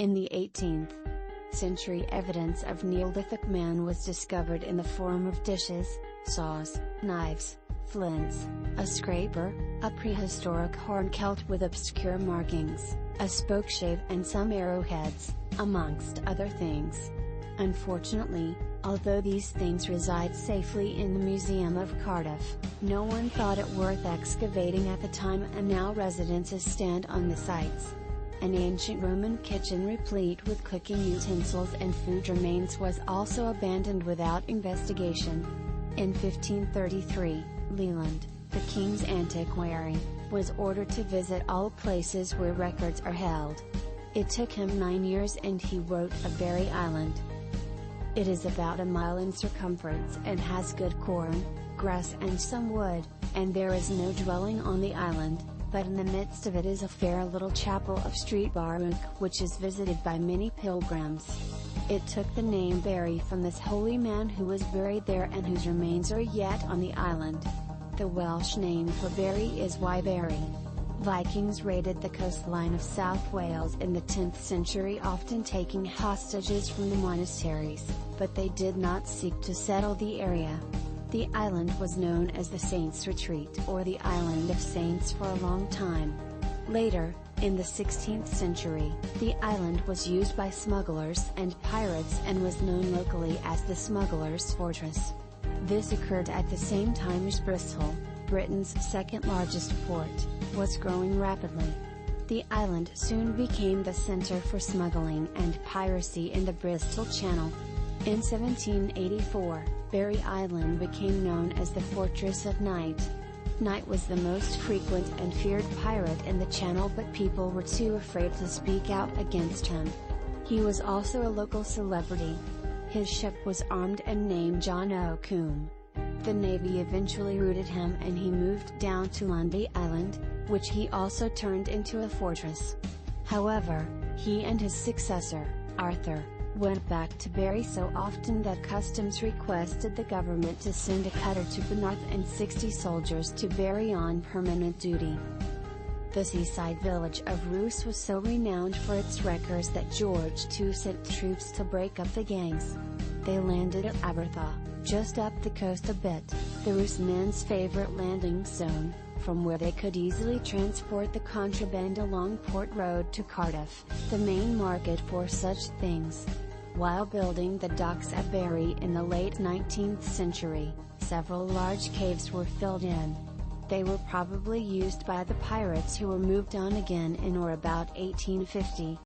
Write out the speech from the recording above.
In the 18th century, evidence of Neolithic man was discovered in the form of dishes, saws, knives, flints, a scraper, a prehistoric horn Celt with obscure markings, a spokeshave and some arrowheads, amongst other things. Unfortunately, although these things reside safely in the Museum of Cardiff, no one thought it worth excavating at the time, and now residences stand on the sites. An ancient Roman kitchen replete with cooking utensils and food remains was also abandoned without investigation. In 1533, Leland, the king's antiquary, was ordered to visit all places where records are held. It took him 9 years and he wrote of Barri Island. It is about a mile in circumference and has good corn, grass and some wood, and there is no dwelling on the island, but in the midst of it is a fair little chapel of Street Baruch, which is visited by many pilgrims. It took the name Barri from this holy man who was buried there and whose remains are yet on the island. The Welsh name for Barri is Barri. Vikings raided the coastline of South Wales in the 10th century, often taking hostages from the monasteries, but they did not seek to settle the area. The island was known as the Saints' Retreat or the Island of Saints for a long time. Later, in the 16th century, the island was used by smugglers and pirates and was known locally as the Smugglers Fortress. This occurred at the same time as Bristol, Britain's second largest port, was growing rapidly. The island soon became the center for smuggling and piracy in the Bristol Channel. In 1784, Barri Island became known as the Fortress of Night. Night was the most frequent and feared pirate in the Channel, but people were too afraid to speak out against him. He was also a local celebrity. His ship was armed and named John O Combe. The Navy eventually routed him and he moved down to Lundy Island, which he also turned into a fortress. However, he and his successor, Arthur, went back to Barri so often that customs requested the government to send a cutter to Penarth and 60 soldiers to Barri on permanent duty. The seaside village of Roos was so renowned for its wreckers that George II sent troops to break up the gangs. They landed at Aberthaw, just up the coast a bit, the Roos men's favorite landing zone, from where they could easily transport the contraband along Port Road to Cardiff, the main market for such things. While building the docks at Barri in the late 19th century, several large caves were filled in. They were probably used by the pirates who were moved on again in or about 1850.